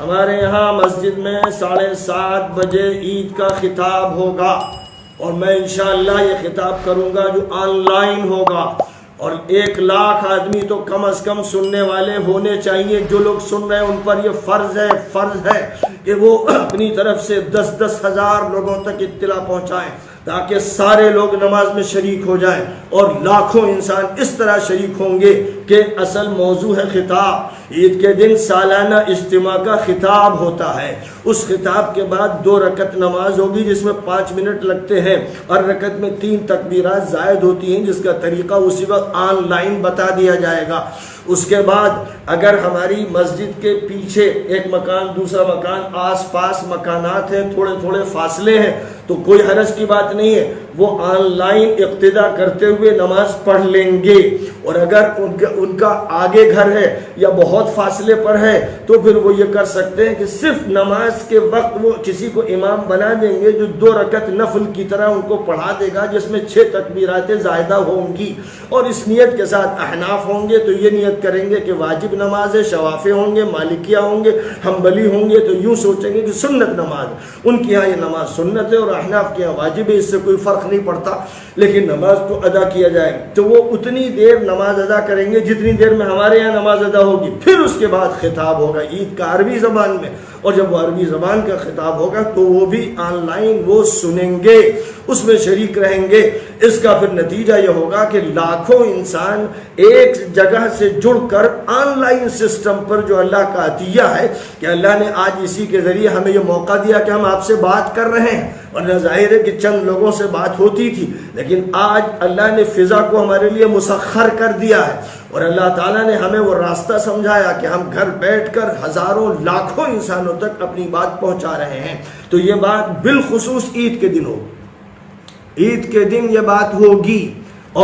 ہمارے یہاں مسجد میں 7:30 بجے عید کا خطاب ہوگا، اور میں انشاءاللہ یہ خطاب کروں گا جو آن لائن ہوگا، اور 1 لاکھ آدمی تو کم از کم سننے والے ہونے چاہیے۔ جو لوگ سن رہے ہیں ان پر یہ فرض ہے کہ وہ اپنی طرف سے 10 ہزار لوگوں تک اطلاع پہنچائیں، تاکہ سارے لوگ نماز میں شریک ہو جائیں، اور لاکھوں انسان اس طرح شریک ہوں گے کہ اصل موضوع ہے خطاب۔ عید کے دن سالانہ اجتماع کا خطاب ہوتا ہے، اس خطاب کے بعد 2 رکعت نماز ہوگی جس میں 5 منٹ لگتے ہیں، اور رکعت میں 3 تکبیرات زائد ہوتی ہیں جس کا طریقہ اسی وقت آن لائن بتا دیا جائے گا۔ اس کے بعد اگر ہماری مسجد کے پیچھے ایک مکان دوسرا مکان آس پاس مکانات ہیں، تھوڑے فاصلے ہیں، تو کوئی حرج کی بات نہیں ہے، وہ آن لائن اقتدا کرتے ہوئے نماز پڑھ لیں گے۔ اور اگر ان کا آگے گھر ہے یا بہت فاصلے پر ہے تو پھر وہ یہ کر سکتے ہیں کہ صرف نماز کے وقت وہ کسی کو امام بنا دیں گے جو 2 رکعت نفل کی طرح ان کو پڑھا دے گا، جس میں 6 تکبیرات زائدہ ہوں گی، اور اس نیت کے ساتھ احناف ہوں گے تو یہ نیت کریں گے کہ واجب نماز ہے، شوافی ہوں گے، مالکیہ ہوں گے، حنبلی ہوں گے تو یوں سوچیں گے کہ سنت نماز، ان کی یہاں یہ نماز سنت ہے اور احناف کے یہاں واجب ہے، اس سے کوئی فرق نہیں پڑتا، لیکن نماز تو ادا کیا جائے گا۔ تو وہ اتنی دیر نماز ادا کریں گے جتنی دیر میں ہمارے یہاں نماز ادا ہوگی، پھر اس کے بعد خطاب ہوگا عید کا عربی زبان میں، اور جب وہ عربی زبان کا خطاب ہوگا تو وہ بھی آن لائن وہ سنیں گے، اس میں شریک رہیں گے۔ اس کا پھر نتیجہ یہ ہوگا کہ لاکھوں انسان ایک جگہ سے جڑ کر آن لائن سسٹم پر، جو اللہ کا عطیہ ہے کہ اللہ نے آج اسی کے ذریعے ہمیں یہ موقع دیا کہ ہم آپ سے بات کر رہے ہیں، ورنہ ظاہر ہے کہ چند لوگوں سے بات ہوتی تھی، لیکن آج اللہ نے فضا کو ہمارے لیے مسخر کر دیا ہے، اور اللہ تعالیٰ نے ہمیں وہ راستہ سمجھایا کہ ہم گھر بیٹھ کر ہزاروں لاکھوں انسانوں تک اپنی بات پہنچا رہے ہیں۔ تو یہ بات بالخصوص عید کے دن ہوگی، عید کے دن یہ بات ہوگی،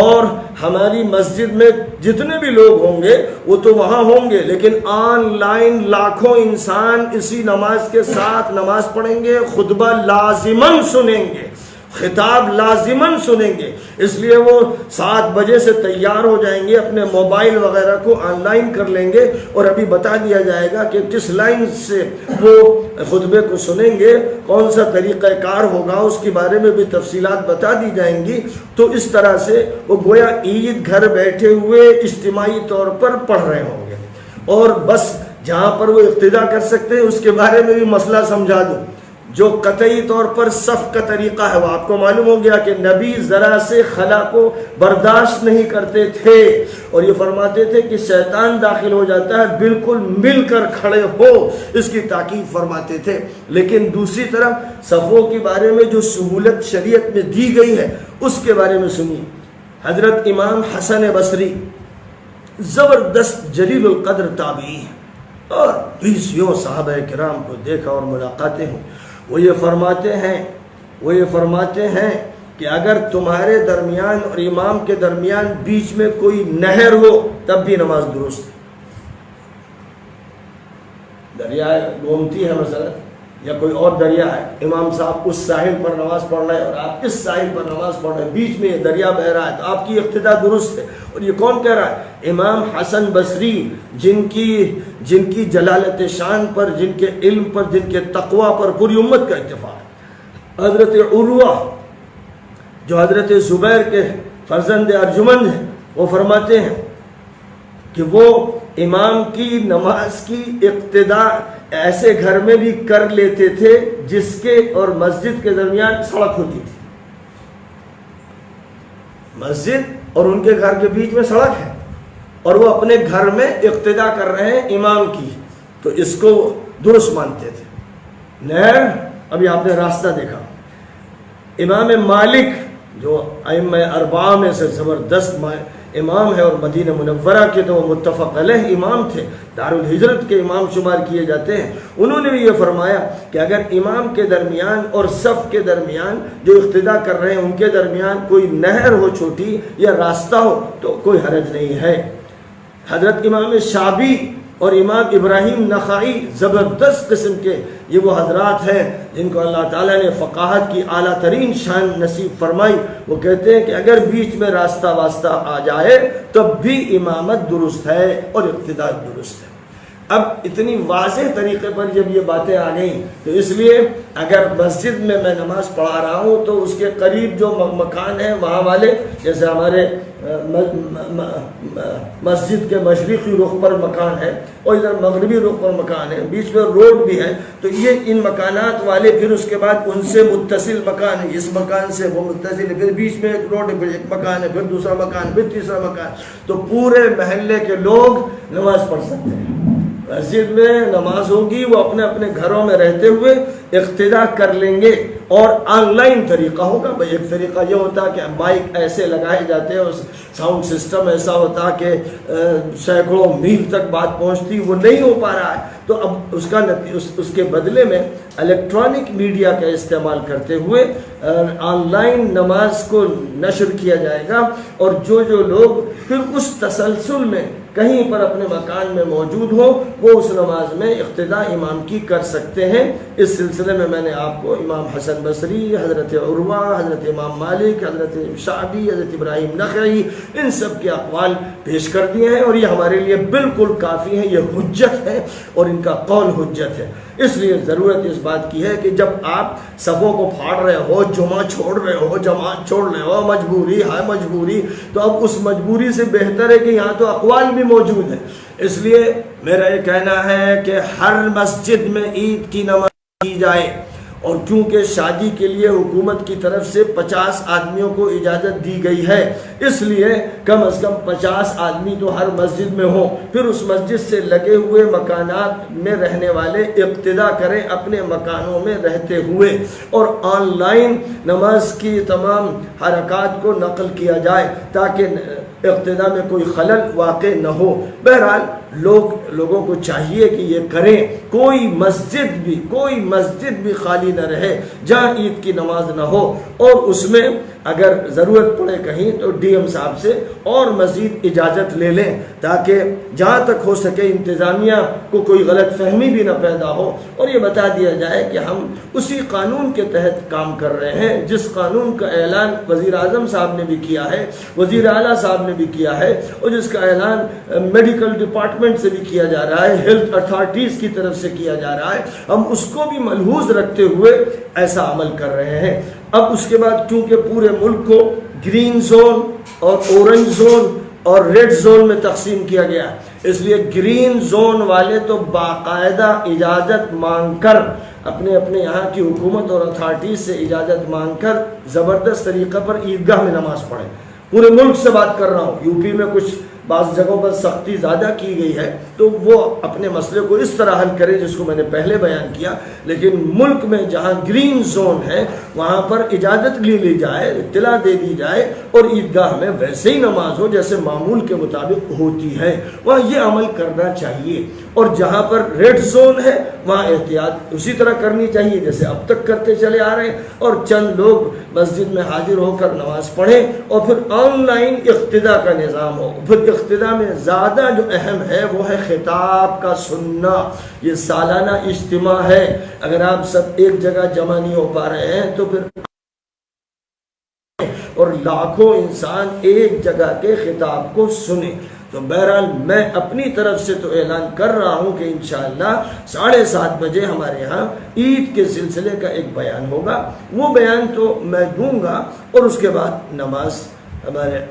اور ہماری مسجد میں جتنے بھی لوگ ہوں گے وہ تو وہاں ہوں گے، لیکن آن لائن لاکھوں انسان اسی نماز کے ساتھ نماز پڑھیں گے، خطبہ لازماً سنیں گے، خطاب لازماً سنیں گے۔ اس لیے وہ 7 بجے سے تیار ہو جائیں گے، اپنے موبائل وغیرہ کو آن لائن کر لیں گے، اور ابھی بتا دیا جائے گا کہ کس لائن سے وہ خطبے کو سنیں گے، کون سا طریقہ کار ہوگا، اس کے بارے میں بھی تفصیلات بتا دی جائیں گی۔ تو اس طرح سے وہ گویا عید گھر بیٹھے ہوئے اجتماعی طور پر پڑھ رہے ہوں گے، اور بس جہاں پر وہ اقتدا کر سکتے ہیں اس کے بارے میں بھی مسئلہ سمجھا دوں۔ جو قطعی طور پر صف کا طریقہ ہے وہ آپ کو معلوم ہو گیا کہ نبی ذرا سے خلا کو برداشت نہیں کرتے تھے، اور یہ فرماتے تھے کہ شیطان داخل ہو جاتا ہے، بالکل مل کر کھڑے ہو، اس کی تاکید فرماتے تھے۔ لیکن دوسری طرف صفوں کے بارے میں جو سہولت شریعت میں دی گئی ہے اس کے بارے میں سنیے۔ حضرت امام حسن بصری زبردست جلیل القدر تابعی ہیں، اور 20 صحابہ کرام کو دیکھا اور ملاقاتیں ہیں۔ وہ یہ فرماتے ہیں کہ اگر تمہارے درمیان اور امام کے درمیان بیچ میں کوئی نہر ہو تب بھی نماز درست ہے۔ دریا گومتی ہے مثلا، یا کوئی اور دریا ہے، امام صاحب اس ساحل پر نماز پڑھ رہے ہیں اور آپ اس ساحل پر نماز پڑھ رہے ہیں، بیچ میں یہ دریا بہ رہا ہے، تو آپ کی اقتدا درست ہے۔ اور یہ کون کہہ رہا ہے؟ امام حسن بصری، جن کی جلالت شان پر، جن کے علم پر، جن کے تقوی پر پوری امت کا اتفاق ہے۔ حضرت عروہ جو حضرت زبیر کے فرزند ارجمند ہیں، وہ فرماتے ہیں کہ وہ امام کی نماز کی اقتدا ایسے گھر میں بھی کر لیتے تھے جس کے اور مسجد کے درمیان سڑک ہوتی تھی۔ مسجد اور ان کے گھر کے بیچ میں سڑک ہے، اور وہ اپنے گھر میں اقتدا کر رہے ہیں امام کی، تو اس کو درست مانتے تھے۔ نہر، ابھی آپ نے راستہ دیکھا۔ امام مالک جو ائمہ اربعہ میں سے زبردست امام ہے، اور مدینہ منورہ کے تو وہ متفق علیہ امام تھے، دارالہجرت کے امام شمار کیے جاتے ہیں۔ انہوں نے بھی یہ فرمایا کہ اگر امام کے درمیان اور صف کے درمیان جو اقتدا کر رہے ہیں ان کے درمیان کوئی نہر ہو چھوٹی یا راستہ ہو تو کوئی حرج نہیں ہے۔ حضرت امام شعبی اور امام ابراہیم نخعی زبردست قسم کے یہ وہ حضرات ہیں جن کو اللہ تعالیٰ نے فقاہت کی اعلیٰ ترین شان نصیب فرمائی۔ وہ کہتے ہیں کہ اگر بیچ میں راستہ واسطہ آ جائے تب بھی امامت درست ہے اور اقتداء درست ہے۔ اب اتنی واضح طریقے پر جب یہ باتیں آ گئیں تو اس لیے اگر مسجد میں نماز پڑھا رہا ہوں تو اس کے قریب جو مکان ہیں وہاں والے، جیسے ہمارے مسجد کے مشرقی رخ پر مکان ہے اور ادھر مغربی رخ پر مکان ہے، بیچ میں روڈ بھی ہے، تو یہ ان مکانات والے پھر اس کے بعد ان سے متصل مکان ہے، اس مکان سے وہ متصل ہے، پھر بیچ میں ایک روڈ ہے، پھر ایک مکان ہے، پھر دوسرا مکان، پھر تیسرا مکان، تو پورے محلے کے لوگ نماز پڑھ سکتے ہیں۔ مسجد میں نماز ہوگی، وہ اپنے اپنے گھروں میں رہتے ہوئے اقتدا کر لیں گے، اور آن لائن طریقہ ہوگا۔ بھائی ایک طریقہ یہ ہوتا کہ مائک ایسے لگائے جاتے ہیں، ساؤنڈ سسٹم ایسا ہوتا کہ سینکڑوں میل تک بات پہنچتی، وہ نہیں ہو پا رہا ہے، تو اب اس کے بدلے میں الیکٹرانک میڈیا کا استعمال کرتے ہوئے آن لائن نماز کو نشر کیا جائے گا، اور جو لوگ پھر اس تسلسل میں کہیں پر اپنے مکان میں موجود ہو وہ اس نماز میں اقتدا امام کی کر سکتے ہیں۔ اس سلسلے میں نے آپ کو امام حسن بصری، حضرت عروہ، حضرت امام مالک، حضرت شعبی، حضرت ابراہیم نخعی، ان سب کے اقوال پیش کر دیے ہیں، اور یہ ہمارے لیے بالکل کافی ہیں، یہ حجت ہے اور ان کا قول حجت ہے۔ اس لیے ضرورت اس بات کی ہے کہ جب آپ صفوں کو پھاڑ رہے ہو، جمعہ چھوڑ رہے ہو، جماعت چھوڑ رہے ہو، مجبوری ہے مجبوری، تو اب اس مجبوری سے بہتر ہے کہ یہاں تو اقوال بھی موجود ہیں۔ اس لیے میرا یہ کہنا ہے کہ ہر مسجد میں عید کی نماز کی جائے، اور کیونکہ شادی کے لیے حکومت کی طرف سے 50 آدمیوں کو اجازت دی گئی ہے، اس لیے کم از کم 50 آدمی تو ہر مسجد میں ہوں، پھر اس مسجد سے لگے ہوئے مکانات میں رہنے والے اقتدا کریں اپنے مکانوں میں رہتے ہوئے، اور آن لائن نماز کی تمام حرکات کو نقل کیا جائے تاکہ اقتدا میں کوئی خلل واقع نہ ہو۔ بہرحال لوگوں کو چاہیے کہ یہ کریں، کوئی مسجد بھی خالی نہ رہے جہاں عید کی نماز نہ ہو، اور اس میں اگر ضرورت پڑے کہیں تو ڈی ایم صاحب سے اور مزید اجازت لے لیں، تاکہ جہاں تک ہو سکے انتظامیہ کو کوئی غلط فہمی بھی نہ پیدا ہو، اور یہ بتا دیا جائے کہ ہم اسی قانون کے تحت کام کر رہے ہیں جس قانون کا اعلان وزیر اعظم صاحب نے بھی کیا ہے، وزیر اعلیٰ صاحب نے بھی کیا ہے، اور جس کا اعلان میڈیکل ڈپارٹمنٹ سے بھی کیا جا رہا ہے، ہیلتھ اتھارٹیز کی طرف سے کیا جا رہا ہے، ہم اس کو بھی ملحوظ رکھتے ہوئے ایسا عمل کر رہے ہیں۔ اب اس کے بعد کیونکہ پورے ملک کو گرین زون اور اورنج زون اور ریڈ زون میں تقسیم کیا گیا، اس لیے گرین زون والے تو باقاعدہ اجازت مانگ کر اپنے یہاں کی حکومت اور اتھارٹیز سے اجازت مانگ کر زبردست طریقہ پر عیدگاہ میں نماز پڑھیں۔ پورے ملک سے بات کر رہا ہوں، یو پی میں کچھ بعض جگہوں پر سختی زیادہ کی گئی ہے تو وہ اپنے مسئلے کو اس طرح حل کرے جس کو میں نے پہلے بیان کیا، لیکن ملک میں جہاں گرین زون ہے وہاں پر اجازت لی جائے، اطلاع دے دی جائے، اور عیدگاہ میں ویسے ہی نماز ہو جیسے معمول کے مطابق ہوتی ہے، وہاں یہ عمل کرنا چاہیے۔ اور جہاں پر ریڈ زون ہے وہاں احتیاط اسی طرح کرنی چاہیے جیسے اب تک کرتے چلے آ رہے ہیں، اور چند لوگ مسجد میں حاضر ہو کر نماز پڑھیں، اور پھر آن لائن اقتدا کا نظام ہو۔ پھر اقتدا میں زیادہ جو اہم ہے وہ ہے خطاب کا سننا۔ یہ سالانہ اجتماع ہے، اگر آپ سب ایک جگہ جمع نہیں ہو پا رہے ہیں تو پھر اور لاکھوں انسان ایک جگہ کے خطاب کو سنیں۔ تو بہرحال میں اپنی طرف سے تو اعلان کر رہا ہوں کہ انشاءاللہ 7:30 بجے ہمارے یہاں عید کے سلسلے کا ایک بیان ہوگا، وہ بیان تو میں دوں گا، اور اس کے بعد نماز ہمارے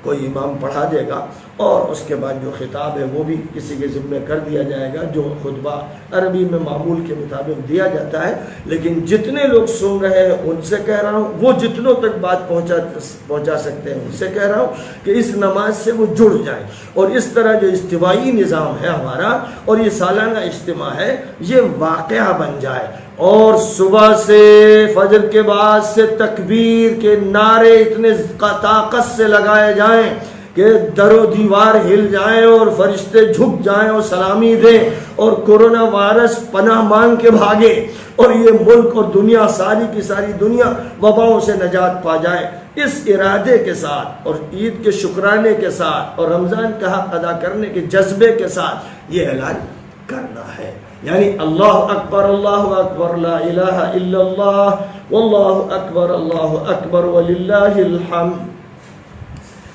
کوئی امام پڑھا دے گا، اور اس کے بعد جو خطاب ہے وہ بھی کسی کے ذمہ کر دیا جائے گا، جو خطبہ عربی میں معمول کے مطابق دیا جاتا ہے۔ لیکن جتنے لوگ سن رہے ہیں ان سے کہہ رہا ہوں، وہ جتنوں تک بات پہنچا سکتے ہیں ان سے کہہ رہا ہوں کہ اس نماز سے وہ جڑ جائیں، اور اس طرح جو اجتماعی نظام ہے ہمارا اور یہ سالانہ اجتماع ہے یہ واقعہ بن جائے، اور صبح سے فجر کے بعد سے تکبیر کے نعرے اتنے طاقت سے لگائے جائیں کہ در و دیوار ہل جائیں اور فرشتے جھک جائیں اور سلامی دیں، اور کورونا وائرس پناہ مانگ کے بھاگے، اور یہ ملک اور دنیا ساری کی ساری دنیا وباؤں سے نجات پا جائے۔ اس ارادے کے ساتھ اور عید کے شکرانے کے ساتھ اور رمضان کا حق ادا کرنے کے جذبے کے ساتھ یہ اعلان کرنا ہے، یعنی اللہ اکبر لا الہ الا اللہ واللہ اکبر وللہ الحمد۔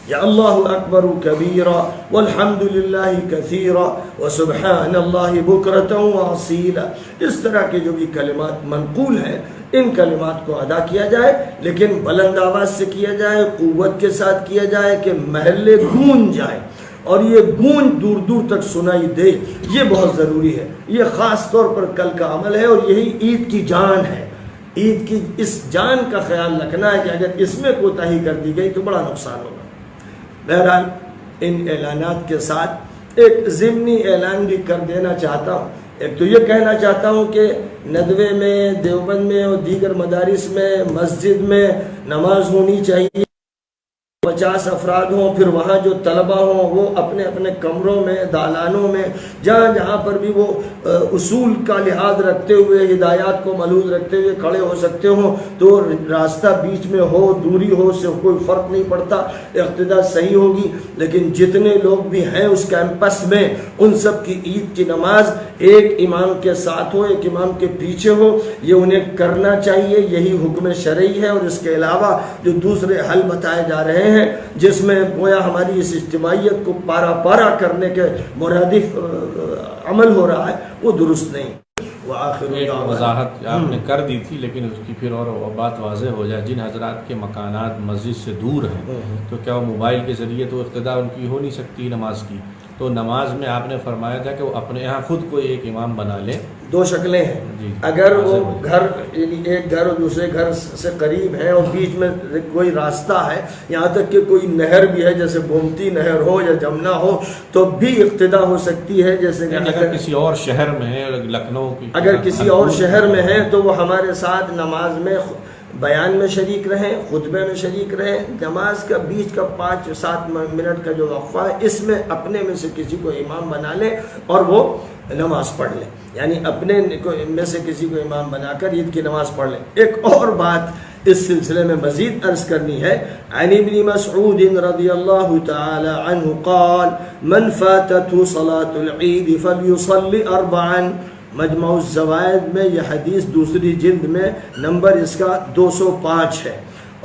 یا اللہ اکبر کبیرا والحمد للہ کثیرا وسبحان اللہ بکرۃ واصیلا، اس طرح کے جو بھی کلمات منقول ہیں ان کلمات کو ادا کیا جائے، لیکن بلند آواز سے کیا جائے، قوت کے ساتھ کیا جائے کہ محلے گونج جائے اور یہ گونج دور دور تک سنائی دے، یہ بہت ضروری ہے۔ یہ خاص طور پر کل کا عمل ہے اور یہی عید کی جان ہے۔ عید کی اس جان کا خیال رکھنا ہے کہ اگر اس میں کوتاہی کر دی گئی تو بڑا نقصان ہوگا۔ بہرحال ان اعلانات کے ساتھ ایک ضمنی اعلان بھی کر دینا چاہتا ہوں۔ ایک تو یہ کہنا چاہتا ہوں کہ ندوے میں، دیوبند میں اور دیگر مدارس میں مسجد میں نماز ہونی چاہیے، 50 افراد ہوں، پھر وہاں جو طلبہ ہوں وہ اپنے اپنے کمروں میں، دالانوں میں، جہاں جہاں پر بھی وہ اصول کا لحاظ رکھتے ہوئے، ہدایات کو ملحوظ رکھتے ہوئے کھڑے ہو سکتے ہوں تو راستہ بیچ میں ہو، دوری ہو، اس سے کوئی فرق نہیں پڑتا، اقتداء صحیح ہوگی۔ لیکن جتنے لوگ بھی ہیں اس کیمپس میں ان سب کی عید کی نماز ایک امام کے ساتھ ہو، ایک امام کے پیچھے ہو، یہ انہیں کرنا چاہیے، یہی حکم شرعی ہے۔ اور اس کے علاوہ جو دوسرے حل بتائے جا رہے ہیں جس میں گویا ہماری اس اجتماعیت کو پارا پارا کرنے کے مرادف عمل ہو رہا ہے، وہ درست نہیں۔ ایک وضاحت آپ نے کر دی تھی لیکن اس کی پھر اور بات واضح ہو جائے، جن حضرات کے مکانات مسجد سے دور ہیں تو کیا وہ موبائل کے ذریعے تو اقتداء ان کی ہو نہیں سکتی نماز کی؟ تو نماز میں آپ نے فرمایا تھا کہ وہ اپنے یہاں خود کوئی ایک امام بنا لے۔ دو شکلیں ہیں، اگر وہ گھر یعنی ایک گھر اور دوسرے گھر سے قریب ہے اور بیچ میں کوئی راستہ ہے، یہاں تک کہ کوئی نہر بھی ہے جیسے گومتی نہر ہو یا جمنا ہو تو بھی اقتداء ہو سکتی ہے۔ جیسے کہ اگر کسی اور شہر میں ہے، لکھنؤ کی، اگر کسی اور شہر میں ہے تو وہ ہمارے ساتھ نماز میں بیان میں شریک رہیں، خطبے میں شریک رہیں، نماز کا بیچ کا 5-7 منٹ کا جو وقفہ ہے اس میں اپنے میں سے کسی کو امام بنا لے اور وہ نماز پڑھ لے، یعنی اپنے میں سے کسی کو امام بنا کر عید کی نماز پڑھ لے۔ ایک اور بات اس سلسلے میں مزید عرض کرنی ہے، عن ابن مسعود رضی اللہ تعالی عنہ قال من فاتته صلاة العید فلیصلی 4، مجمع الزوائد میں یہ حدیث دوسری جلد میں نمبر اس کا 205 ہے،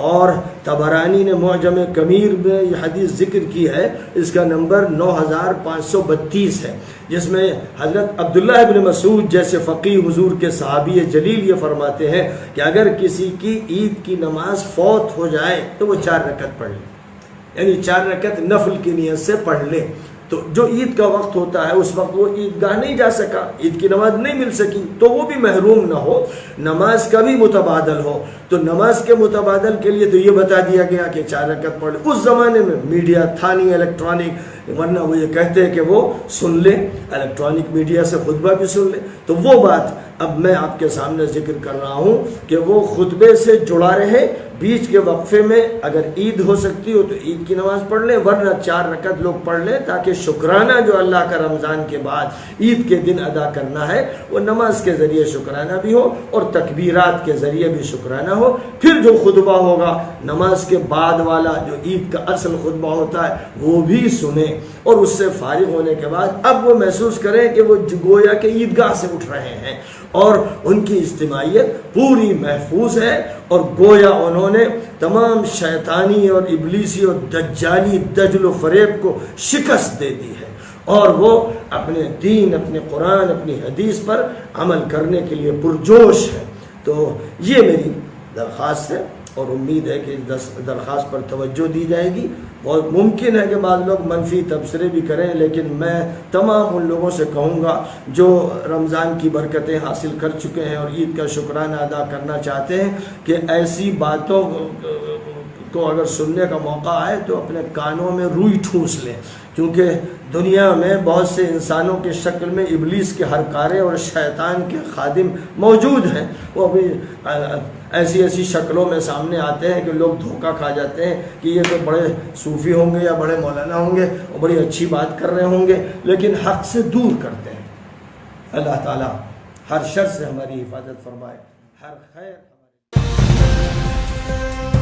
اور طبرانی نے معجم کبیر میں یہ حدیث ذکر کی ہے، اس کا نمبر 9532 ہے، جس میں حضرت عبداللہ ابن مسعود جیسے فقیہ حضور کے صحابی جلیل یہ فرماتے ہیں کہ اگر کسی کی عید کی نماز فوت ہو جائے تو وہ 4 رکعت پڑھ لے، یعنی 4 رکعت نفل کی نیت سے پڑھ لے۔ تو جو عید کا وقت ہوتا ہے اس وقت وہ عیدگاہ نہیں جا سکا، عید کی نماز نہیں مل سکی تو وہ بھی محروم نہ ہو، نماز کا بھی متبادل ہو۔ تو نماز کے متبادل کے لیے تو یہ بتا دیا گیا کہ 4 رکعت پڑھ لے۔ اس زمانے میں میڈیا تھا نہیں الیکٹرانک، ورنہ وہ یہ کہتے ہیں کہ وہ سن لے، الیکٹرانک میڈیا سے خطبہ بھی سن لے۔ تو وہ بات اب میں آپ کے سامنے ذکر کر رہا ہوں کہ وہ خطبے سے جڑا رہے، بیچ کے وقفے میں اگر عید ہو سکتی ہو تو عید کی نماز پڑھ لیں، ورنہ 4 رکعت لوگ پڑھ لیں، تاکہ شکرانہ جو اللہ کا رمضان کے بعد عید کے دن ادا کرنا ہے وہ نماز کے ذریعے شکرانہ بھی ہو اور تکبیرات کے ذریعے بھی شکرانہ ہو۔ پھر جو خطبہ ہوگا نماز کے بعد والا جو عید کا اصل خطبہ ہوتا ہے وہ بھی سنیں، اور اس سے فارغ ہونے کے بعد اب وہ محسوس کریں کہ وہ گویا کہ عیدگاہ سے اٹھ رہے ہیں اور ان کی اجتماعیت پوری محفوظ ہے، اور گویا انہوں نے تمام شیطانی اور ابلیسی اور دجالی دجل و فریب کو شکست دے دی ہے، اور وہ اپنے دین، اپنے قرآن، اپنی حدیث پر عمل کرنے کے لیے پرجوش ہے۔ تو یہ میری درخواست ہے اور امید ہے کہ درخواست پر توجہ دی جائے گی۔ بہت ممکن ہے کہ بعض لوگ منفی تبصرے بھی کریں، لیکن میں تمام ان لوگوں سے کہوں گا جو رمضان کی برکتیں حاصل کر چکے ہیں اور عید کا شکرانہ ادا کرنا چاہتے ہیں کہ ایسی باتوں کو اگر سننے کا موقع آئے تو اپنے کانوں میں روئی ٹھونس لیں، کیونکہ دنیا میں بہت سے انسانوں کی شکل میں ابلیس کے ہرکارے اور شیطان کے خادم موجود ہیں۔ وہ بھی ایسی ایسی شکلوں میں سامنے آتے ہیں کہ لوگ دھوکہ کھا جاتے ہیں کہ یہ تو بڑے صوفی ہوں گے یا بڑے مولانا ہوں گے اور بڑی اچھی بات کر رہے ہوں گے، لیکن حق سے دور کرتے ہیں۔ اللہ تعالیٰ ہر شر سے ہماری حفاظت فرمائے، ہر خیر ہماری